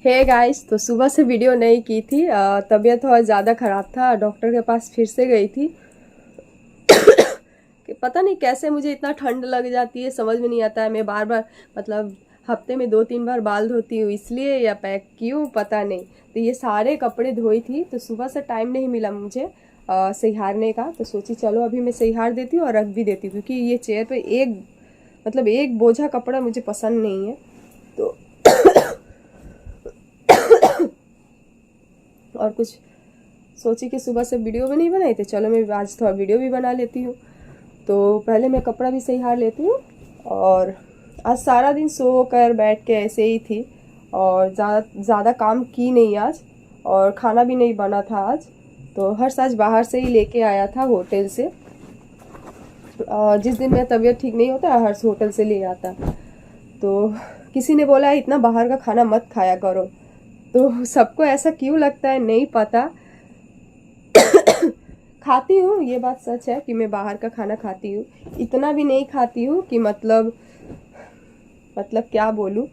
Hey guys, तो सुबह से वीडियो नहीं की थी। तबीयत बहुत ज़्यादा ख़राब था। डॉक्टर के पास फिर से गई थी कि पता नहीं कैसे मुझे इतना ठंड लग जाती है, समझ में नहीं आता है। मैं बार बार मतलब हफ्ते में 2-3 बार बाल धोती हूँ, इसलिए या पैक क्यों पता नहीं। तो ये सारे कपड़े धोई थी, तो सुबह से टाइम नहीं मिला मुझे सहिहारने का। तो सोची चलो अभी मैं सहिहार देती हूँ और रख भी देती हूँ, क्योंकि ये चेयर पे एक बोझा कपड़ा मुझे पसंद नहीं है। तो और कुछ सोची कि सुबह से वीडियो भी नहीं बनाई, तो चलो मैं आज थोड़ा वीडियो भी बना लेती हूँ। तो पहले मैं कपड़ा भी सही हार लेती हूँ। और आज सारा दिन सो कर बैठ के ऐसे ही थी और ज़्यादा काम की नहीं आज, और खाना भी नहीं बना था आज। तो हर्ष आज बाहर से ही लेके आया था होटल से। जिस दिन मेरा तबीयत ठीक नहीं होता हर्ष होटल से ले आता। तो किसी ने बोला इतना बाहर का खाना मत खाया करो, तो सबको ऐसा क्यों लगता है नहीं पता। खाती हूँ, ये बात सच है कि मैं बाहर का खाना खाती हूँ। इतना भी नहीं खाती हूँ कि मतलब क्या बोलूँ,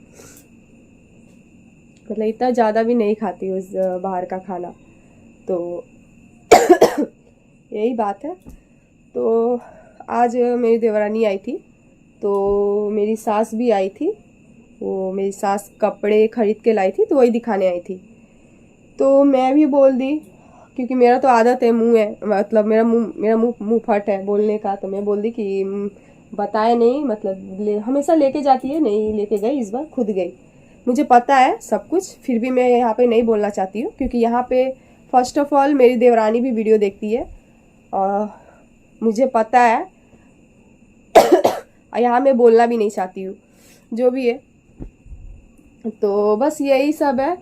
मतलब इतना ज़्यादा भी नहीं खाती हूँ बाहर का खाना। तो यही बात है। तो आज मेरी देवरानी आई थी, तो मेरी सास भी आई थी। वो मेरी सास कपड़े खरीद के लाई थी, तो वही दिखाने आई थी। तो मैं भी बोल दी, क्योंकि मेरा तो आदत है, मुंह है, मतलब मेरा मुंह फट है बोलने का। तो मैं बोल दी कि बताए नहीं, मतलब हमेशा लेके जाती है, नहीं लेके गई, इस बार खुद गई। मुझे पता है सब कुछ, फिर भी मैं यहाँ पे नहीं बोलना चाहती हूँ, क्योंकि यहाँ पे फर्स्ट ऑफ ऑल मेरी देवरानी भी वीडियो देखती है और मुझे पता है। यहाँ मैं बोलना भी नहीं चाहती हूँ, जो भी है। तो बस यही सब है।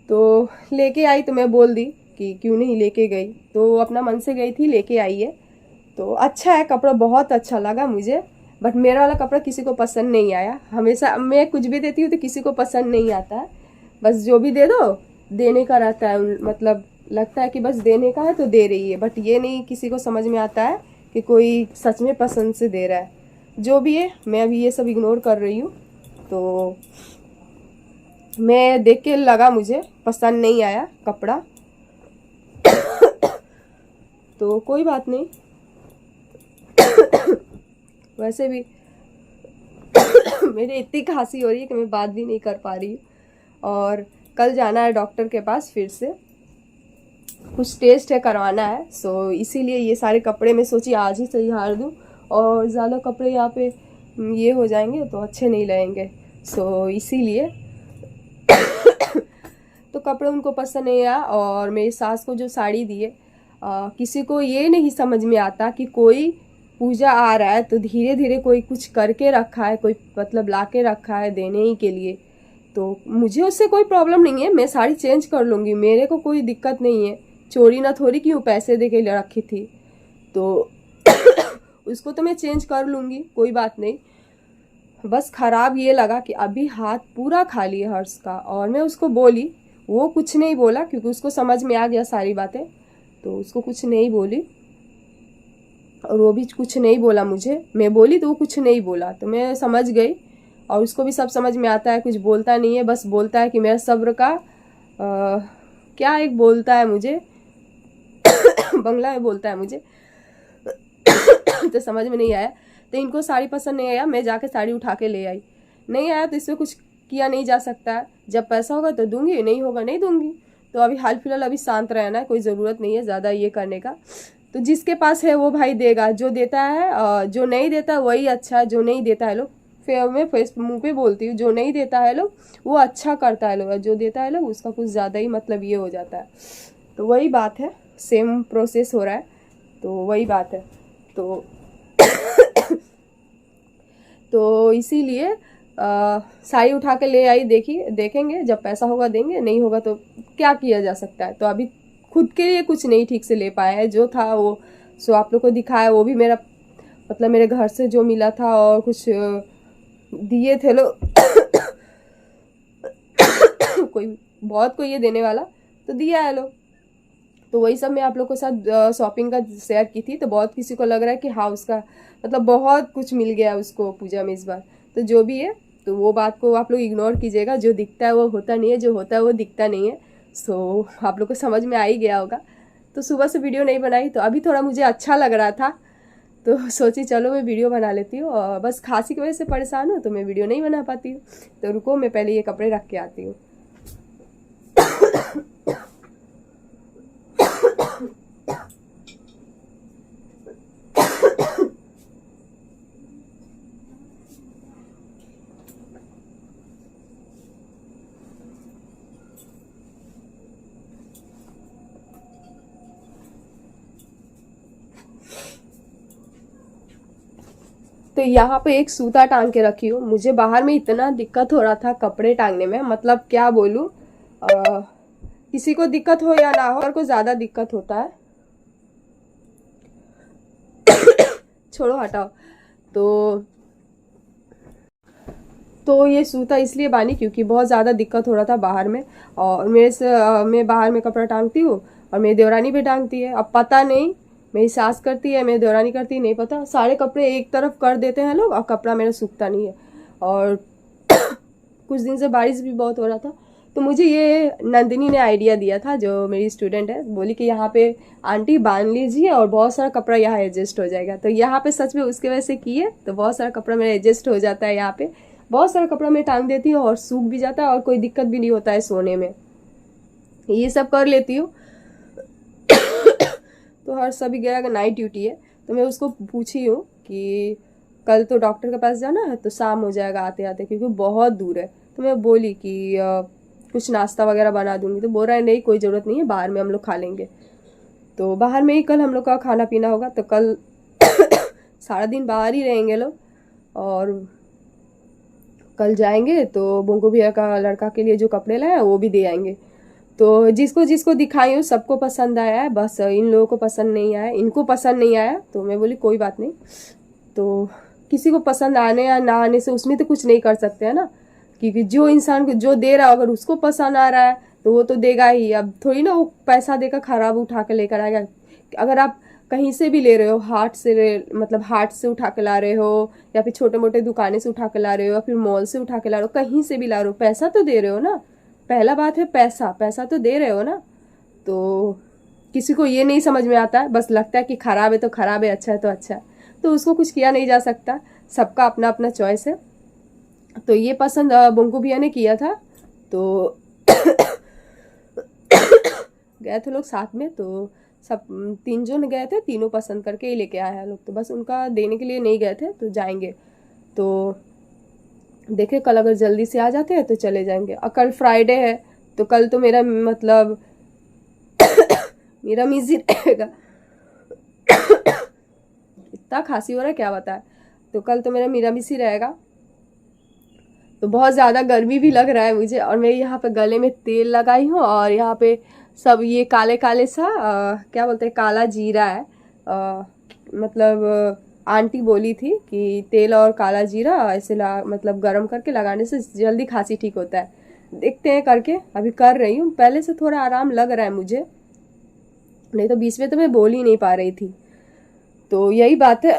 तो लेके आई, तो मैं बोल दी कि क्यों नहीं लेके गई, तो अपना मन से गई थी, लेके आई है। तो अच्छा है, कपड़ा बहुत अच्छा लगा मुझे। बट मेरा वाला कपड़ा किसी को पसंद नहीं आया। हमेशा मैं कुछ भी देती हूँ तो किसी को पसंद नहीं आता है। बस जो भी दे दो, देने का रहता है, मतलब लगता है कि बस देने का है तो दे रही है। बट ये नहीं किसी को समझ में आता है कि कोई सच में पसंद से दे रहा है। जो भी है, मैं अभी ये सब इग्नोर कर रही हूँ। तो मैं देख के लगा मुझे पसंद नहीं आया कपड़ा, तो कोई बात नहीं। वैसे भी मेरे इतनी खांसी हो रही है कि मैं बात भी नहीं कर पा रही हूँ। और कल जाना है डॉक्टर के पास, फिर से कुछ टेस्ट है करवाना है। सो इसीलिए ये सारे कपड़े मैं सोची आज ही सही हार दूँ, और ज़्यादा कपड़े यहाँ पे ये हो जाएंगे तो अच्छे नहीं लगेंगे। सो इसीलिए तो कपड़े उनको पसंद नहीं आया। और मेरी सास को जो साड़ी दी है, किसी को ये नहीं समझ में आता कि कोई पूजा आ रहा है तो धीरे धीरे कोई कुछ करके रखा है, कोई मतलब ला के रखा है देने ही के लिए। तो मुझे उससे कोई प्रॉब्लम नहीं है, मैं साड़ी चेंज कर लूँगी, मेरे को कोई दिक्कत नहीं है। चोरी ना थोड़ी क्यों पैसे दे के रखी थी, तो उसको तो मैं चेंज कर लूँगी, कोई बात नहीं। बस ख़राब ये लगा कि अभी हाथ पूरा खाली है हर्ष का। और मैं उसको बोली, वो कुछ नहीं बोला, क्योंकि उसको समझ में आ गया सारी बातें, तो उसको कुछ नहीं बोली। और वो भी कुछ नहीं बोला मुझे, मैं बोली तो वो कुछ नहीं बोला, तो मैं समझ गई। और उसको भी सब समझ में आता है, कुछ बोलता नहीं है, बस बोलता है कि मेरा सब्र का क्या एक बोलता है मुझे बंगला में बोलता है मुझे तो समझ में नहीं आया। तो इनको साड़ी पसंद नहीं आया, मैं जाके साड़ी उठा के ले आई। नहीं आया तो इसमें कुछ किया नहीं जा सकता है। जब पैसा होगा तो दूंगी, नहीं होगा नहीं दूंगी। तो अभी हाल फिलहाल अभी शांत रहना है, कोई ज़रूरत नहीं है ज़्यादा ये करने का। तो जिसके पास है वो भाई देगा, जो देता है, जो नहीं देता वही अच्छा है। जो नहीं देता है लोग, फिर मैं फेस मुँह पे बोलती हूँ, जो नहीं देता है लोग वो अच्छा करता है लोग, जो देता है लोग उसका कुछ ज़्यादा ही मतलब ये हो जाता है। तो वही बात है, सेम प्रोसेस हो रहा है, तो वही बात है। तो तो इसीलिए साड़ी उठा के ले आई। देखेंगे, जब पैसा होगा देंगे, नहीं होगा तो क्या किया जा सकता है। तो अभी खुद के लिए कुछ नहीं ठीक से ले पाए हैं, जो था वो सो आप लोग को दिखाया। वो भी मेरा मतलब मेरे घर से जो मिला था, और कुछ दिए थे लोग कोई ये देने वाला तो दिया है लोग। तो वही सब मैं आप लोग के साथ शॉपिंग का शेयर की थी। तो बहुत किसी को लग रहा है कि हाँ उसका मतलब बहुत कुछ मिल गया उसको पूजा में इस बार। तो जो भी है, तो वो बात को आप लोग इग्नोर कीजिएगा। जो दिखता है वो होता नहीं है, जो होता है वो दिखता नहीं है। सो आप लोग को समझ में आ ही गया होगा। तो सुबह से वीडियो नहीं बनाई, तो अभी थोड़ा मुझे अच्छा लग रहा था, तो सोची चलो मैं वीडियो बना लेती हूँ। और बस खांसी की वजह से परेशान हूँ तो मैं वीडियो नहीं बना पाती हूँ। तो रुको, मैं पहले ये कपड़े रख के आती हूँ। तो यहाँ पे एक सूता टांग के रखी हूँ। मुझे बाहर में इतना दिक्कत हो रहा था कपड़े टांगने में, मतलब क्या बोलूँ। किसी को दिक्कत हो या ना हो, और को ज़्यादा दिक्कत होता है। छोड़ो, हटाओ। तो ये सूता इसलिए बानी क्योंकि बहुत ज़्यादा दिक्कत हो रहा था बाहर में। और मैं बाहर में कपड़ा टांगती हूँ और मेरी देवरानी भी टांगती है। अब पता नहीं मेरी सास करती है, मेरी देवरानी करती है, नहीं पता। सारे कपड़े एक तरफ कर देते हैं लोग और कपड़ा मेरा सूखता नहीं है। और कुछ दिन से बारिश भी बहुत हो रहा था, तो मुझे ये नंदिनी ने आइडिया दिया था, जो मेरी स्टूडेंट है। बोली कि यहाँ पे आंटी बांध लीजिए और बहुत सारा कपड़ा यहाँ एडजस्ट हो जाएगा। तो यहाँ पे सच में उसके वजह से किए तो बहुत सारा कपड़ा मेरा एडजस्ट हो जाता है। यहाँ पे बहुत सारा कपड़ा मैं टांग देती हूँ और सूख भी जाता है और कोई दिक्कत भी नहीं होता है सोने में। ये सब कर लेती हूँ। तो हर सभी गया अगर नाइट ड्यूटी है, तो मैं उसको पूछी हूँ कि कल तो डॉक्टर के पास जाना है, तो शाम हो जाएगा आते आते, क्योंकि बहुत दूर है। तो मैं बोली कि कुछ नाश्ता वगैरह बना दूंगी। तो बोल रहा है नहीं, कोई ज़रूरत नहीं है, बाहर में हम लोग खा लेंगे। तो बाहर में ही कल हम लोग का खाना पीना होगा। तो कल सारा दिन बाहर ही रहेंगे लोग। और कल जाएंगे तो बोंगो भैया का लड़का के लिए जो कपड़े लाए वो भी दे आएंगे। तो जिसको जिसको दिखाई हूँ सबको पसंद आया है, बस इन लोगों को पसंद नहीं आया, इनको पसंद नहीं आया। तो मैं बोली कोई बात नहीं। तो किसी को पसंद आने या ना आने से उसमें तो कुछ नहीं कर सकते हैं ना, क्योंकि जो इंसान को जो दे रहा है अगर उसको पसंद आ रहा है तो वो तो देगा ही। अब थोड़ी ना वो पैसा देकर खराब उठा के लेकर आएगा। अगर आप कहीं से भी ले रहे हो, मतलब हाट से उठा के ला रहे हो, या फिर छोटे मोटे दुकानें से उठा के ला रहे हो, या फिर मॉल से उठा के ला रहे हो, कहीं से भी ला रहे हो, पैसा तो दे रहे हो ना। पहला बात है पैसा तो दे रहे हो ना। तो किसी को ये नहीं समझ में आता है, बस लगता है कि खराब है तो खराब है, अच्छा है तो अच्छा है। तो उसको कुछ किया नहीं जा सकता, सबका अपना अपना चॉइस है। तो ये पसंद बोंगो भैया ने किया था। तो गए थे लोग साथ में, तो सब 3 जन गए थे, तीनों पसंद करके ही लेके आए हैं लोग। तो बस उनका देने के लिए नहीं गए थे, तो जाएंगे। तो देखे कल अगर जल्दी से आ जाते हैं तो चले जाएंगे। और कल फ्राइडे है, तो कल तो मेरा मतलब मेरा मिजी रहेगा। इतना खांसी हो रहा है क्या बताए। तो कल तो मेरा मिरामिस रहेगा। तो बहुत ज़्यादा गर्मी भी लग रहा है मुझे। और मैं यहाँ पे गले में तेल लगाई हूँ, और यहाँ पे सब ये काले काले सा क्या बोलते हैं, काला जीरा है। मतलब आंटी बोली थी कि तेल और काला जीरा ऐसे मतलब गरम करके लगाने से जल्दी खांसी ठीक होता है। देखते हैं करके, अभी कर रही हूँ। पहले से थोड़ा आराम लग रहा है मुझे, नहीं तो बीच में तो मैं बोल ही नहीं पा रही थी। तो यही बात है।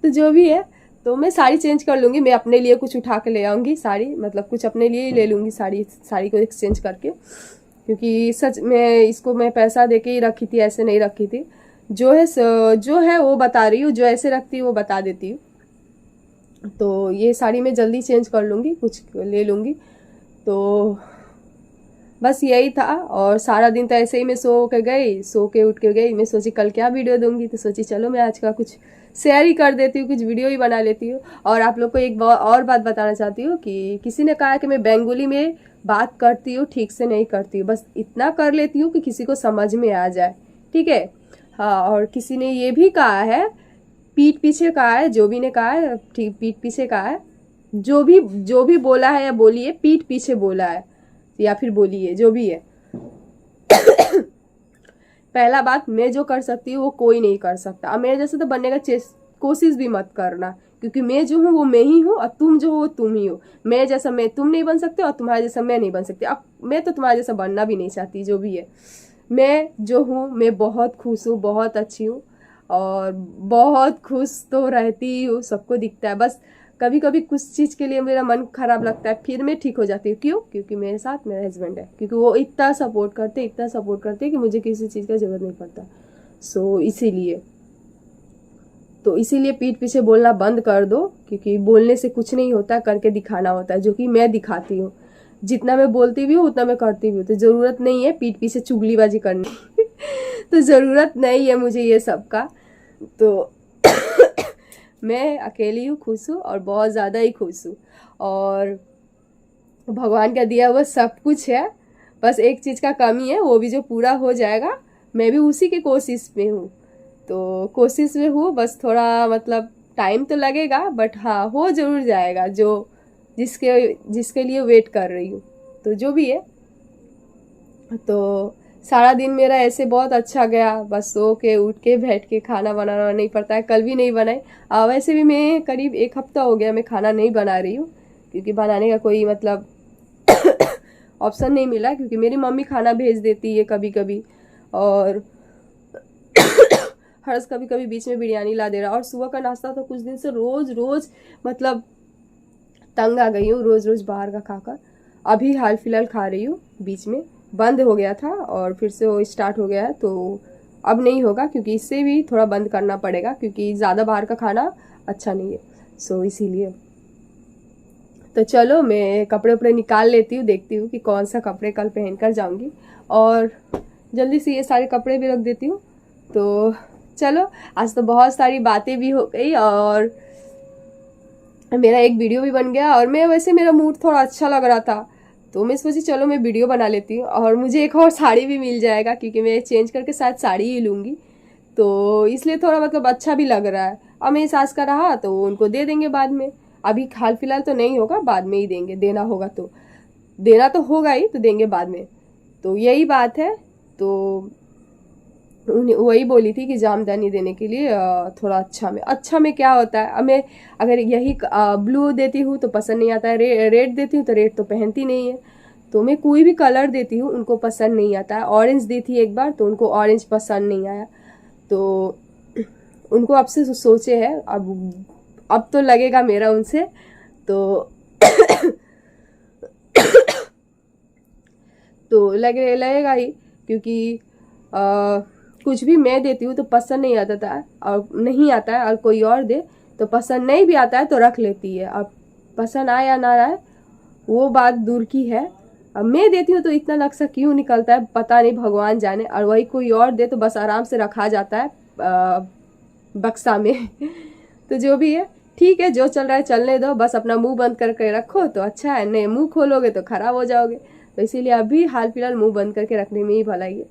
तो जो भी है, तो मैं साड़ी चेंज कर लूँगी। मैं अपने लिए कुछ उठा के ले आऊँगी साड़ी, मतलब कुछ अपने लिए ही ले लूँगी साड़ी को एक्सचेंज करके। क्योंकि सच में इसको मैं पैसा दे के ही रखी थी, ऐसे नहीं रखी थी। जो है वो बता रही हूँ, जो ऐसे रखती है वो बता देती हूँ। तो ये साड़ी मैं जल्दी चेंज कर लूँगी, कुछ ले लूँगी। तो बस यही था। और सारा दिन तो ऐसे ही मैं सो के उठ के गई। मैं सोची कल क्या वीडियो दूंगी, तो सोची चलो मैं आज का कुछ शेयर ही कर देती हूँ, कुछ वीडियो ही बना लेती हूँ। और आप लोग को एक और बात बताना चाहती हूँ कि किसी ने कहा कि मैं बंगाली में बात करती हूँ, ठीक से नहीं करती हूँ। बस इतना कर लेती हूँ कि किसी को समझ में आ जाए, ठीक है। हाँ, और किसी ने ये भी कहा है, पीठ पीछे कहा है, जो भी ने कहा है, ठीक पीठ पीछे कहा है, जो भी बोला है या बोली है, पीठ पीछे बोला है या फिर बोली है, जो भी है। पहला बात, मैं जो कर सकती हूँ वो कोई नहीं कर सकता। अब मेरे जैसे तो बनने का कोशिश भी मत करना, क्योंकि मैं जो हूँ वो मैं ही हूँ, और तुम जो हो वो तुम ही हो। मैं जैसा तुम नहीं बन सकते, और तुम्हारे जैसा मैं नहीं बन सकती। अब मैं तो तुम्हारे जैसा बनना भी नहीं चाहती, जो भी है। मैं जो हूँ, मैं बहुत खुश हूँ, बहुत अच्छी हूँ और बहुत खुश तो रहती ही हूँ, सबको दिखता है। बस कभी कभी कुछ चीज़ के लिए मेरा मन खराब लगता है, फिर मैं ठीक हो जाती हूँ। क्यों? क्योंकि मेरे साथ मेरा हस्बैंड है, क्योंकि वो इतना सपोर्ट करते कि मुझे किसी चीज़ का ज़रूरत नहीं पड़ता। सो इसीलिए पीठ पीछे बोलना बंद कर दो, क्योंकि बोलने से कुछ नहीं होता, करके दिखाना होता है, जो कि मैं दिखाती हूँ। जितना मैं बोलती भी हूँ उतना मैं करती भी हूँ, तो ज़रूरत नहीं है पीठ पीछे चुगलीबाजी करनी तो ज़रूरत नहीं है मुझे ये सब का। तो मैं अकेली हूँ, खुश हूँ और बहुत ज़्यादा ही खुश हूँ, और भगवान का दिया हुआ सब कुछ है। बस एक चीज़ का कमी है, वो भी जो पूरा हो जाएगा, मैं भी उसी की कोशिश में हूँ। तो कोशिश में हूँ, बस थोड़ा मतलब टाइम तो लगेगा, बट हाँ हो जरूर जाएगा, जो जिसके लिए वेट कर रही हूँ। तो जो भी है, तो सारा दिन मेरा ऐसे बहुत अच्छा गया, बस सो के उठ के बैठ के खाना बनाना नहीं पड़ता है। कल भी नहीं बनाई। वैसे भी मैं करीब 1 हफ्ता हो गया मैं खाना नहीं बना रही हूँ, क्योंकि बनाने का कोई मतलब ऑप्शन नहीं मिला, क्योंकि मेरी मम्मी खाना भेज देती है कभी कभी, और हर्ष कभी कभी बीच में बिरयानी ला दे रहा। और सुबह का नाश्ता तो कुछ दिन से रोज रोज मतलब तंग आ गई हूँ, रोज रोज बाहर का खाकर। अभी हाल फिलहाल खा रही हूँ, बीच में बंद हो गया था और फिर से वो स्टार्ट हो गया है, तो अब नहीं होगा, क्योंकि इससे भी थोड़ा बंद करना पड़ेगा, क्योंकि ज़्यादा बाहर का खाना अच्छा नहीं है। सो इसीलिए तो चलो मैं कपड़े उपड़े निकाल लेती हूँ, देखती हूँ कि कौन सा कपड़े कल पहन कर जाऊँगी, और जल्दी से ये सारे कपड़े भी रख देती हूँ। तो चलो, आज तो बहुत सारी बातें भी हो गई और मेरा एक वीडियो भी बन गया, और मैं वैसे मेरा मूड थोड़ा अच्छा लग रहा था, तो मैं सोची चलो मैं वीडियो बना लेती हूँ, और मुझे एक और साड़ी भी मिल जाएगा, क्योंकि मैं चेंज करके शायद साड़ी ही लूँगी, तो इसलिए थोड़ा मतलब अच्छा भी लग रहा है। अब मेरी सास का रहा तो उनको दे देंगे बाद में, अभी हाल फिलहाल तो नहीं होगा, बाद में ही देंगे, देना होगा तो देना तो होगा ही, तो देंगे बाद में। तो यही बात है। तो उन्हें वही बोली थी कि जामदानी देने के लिए थोड़ा अच्छा में क्या होता है, अब मैं अगर यही ब्लू देती हूँ तो पसंद नहीं आता है, रेड देती हूँ तो रेड तो पहनती नहीं है, तो मैं कोई भी कलर देती हूँ उनको पसंद नहीं आता है। ऑरेंज दी थी एक बार तो उनको ऑरेंज पसंद नहीं आया, तो उनको अब से सोचे है, अब तो लगेगा मेरा उनसे, तो तो लगेगा ही, क्योंकि कुछ भी मैं देती हूँ तो पसंद नहीं आता था, और नहीं आता है, और कोई और दे तो पसंद नहीं भी आता है तो रख लेती है। अब पसंद आए या ना आए वो बात दूर की है, अब मैं देती हूँ तो इतना नक्शा क्यों निकलता है पता नहीं, भगवान जाने, और वही कोई और दे तो बस आराम से रखा जाता है बक्सा में तो जो भी है ठीक है, जो चल रहा है चलने दो, बस अपना मुंह बंद करके रखो तो अच्छा है, नहीं मुंह खोलोगे तो खराब हो जाओगे, तो इसीलिए अभी हाल फिलहाल मुंह बंद करके रखने में ही भलाई है।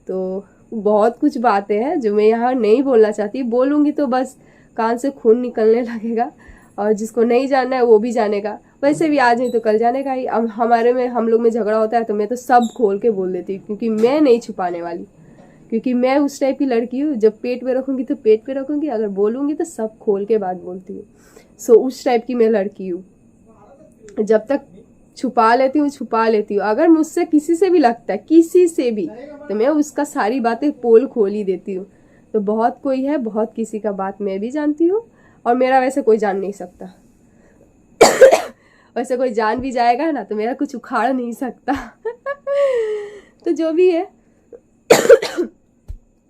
तो बहुत कुछ बातें हैं जो मैं यहाँ नहीं बोलना चाहती, बोलूँगी तो बस कान से खून निकलने लगेगा, और जिसको नहीं जानना है वो भी जानेगा, वैसे भी आज नहीं तो कल जानेगा ही। अब हम लोग में झगड़ा होता है तो मैं तो सब खोल के बोल देती हूँ, क्योंकि मैं नहीं छुपाने वाली, क्योंकि मैं उस टाइप की लड़की हूँ, जब पेट पे रखूंगी तो पेट पे रखूंगी, अगर बोलूंगी तो सब खोल के बात बोलती हूँ। सो उस टाइप की मैं लड़की हूँ, जब तक छुपा लेती हूँ, अगर मुझसे किसी से भी लगता है, किसी से भी, तो मैं उसका सारी बातें पोल खोल ही देती हूँ। तो बहुत कोई है, बहुत किसी का बात मैं भी जानती हूँ, और मेरा वैसे कोई जान नहीं सकता वैसे कोई जान भी जाएगा ना तो मेरा कुछ उखाड़ नहीं सकता तो जो भी है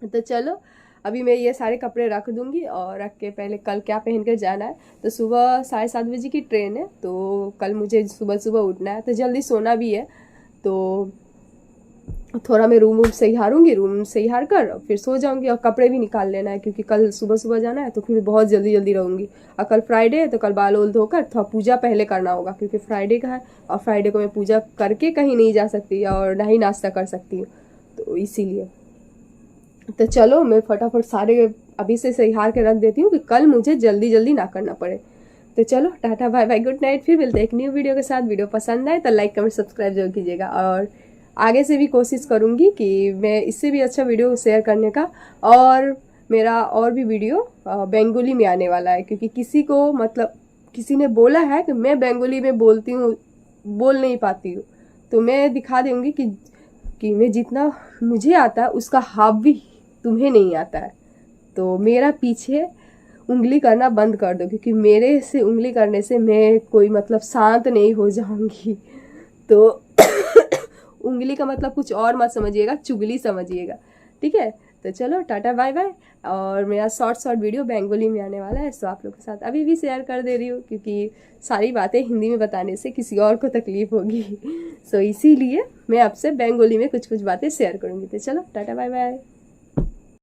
तो चलो, अभी मैं ये सारे कपड़े रख दूंगी, और रख के पहले कल क्या पहन कर जाना है। तो सुबह 7:30 बजे की ट्रेन है, तो कल मुझे सुबह सुबह उठना है, तो जल्दी सोना भी है, तो थोड़ा मैं रूम सही हार कर फिर सो जाऊंगी, और कपड़े भी निकाल लेना है, क्योंकि कल सुबह सुबह जाना है, तो फिर बहुत जल्दी जल्दी रहूंगी। और कल फ्राइडे है तो कल बाल ओल धोकर थोड़ा पूजा पहले करना होगा, क्योंकि फ्राइडे का है, और फ्राइडे को मैं पूजा करके कहीं नहीं जा सकती और ना ही नाश्ता कर सकती हूँ, तो इसीलिए। तो चलो मैं फटाफट सारे अभी से सही हार के रख देती हूँ कि कल मुझे जल्दी जल्दी ना करना पड़े। तो चलो टाटा बाय बाय, गुड नाइट, फिर मिलते हैं एक न्यू वीडियो के साथ। वीडियो पसंद आए तो लाइक कमेंट सब्सक्राइब जरूर कीजिएगा, और आगे से भी कोशिश करूँगी कि मैं इससे भी अच्छा वीडियो शेयर करने का, और मेरा और भी वीडियो बंगाली में आने वाला है, क्योंकि किसी ने बोला है कि मैं बंगाली में बोल नहीं पाती हूँ, तो मैं दिखा दूँगी कि कि मैं जितना मुझे आता है उसका हाफ भी तुम्हें नहीं आता है, तो मेरा पीछे उंगली करना बंद कर दो, क्योंकि मेरे से उंगली करने से मैं कोई मतलब शांत नहीं हो जाऊंगी। तो उंगली का मतलब कुछ और मत समझिएगा, चुगली समझिएगा, ठीक है। तो चलो टाटा बाय बाय। और मेरा शॉर्ट वीडियो बंगाली में आने वाला है, सो आप लोग के साथ अभी भी शेयर कर दे रही हूँ, क्योंकि सारी बातें हिंदी में बताने से किसी और को तकलीफ होगी। सो इसीलिए मैं आपसे बंगाली में कुछ बातें शेयर करूँगी। तो चलो टाटा बाय बाय।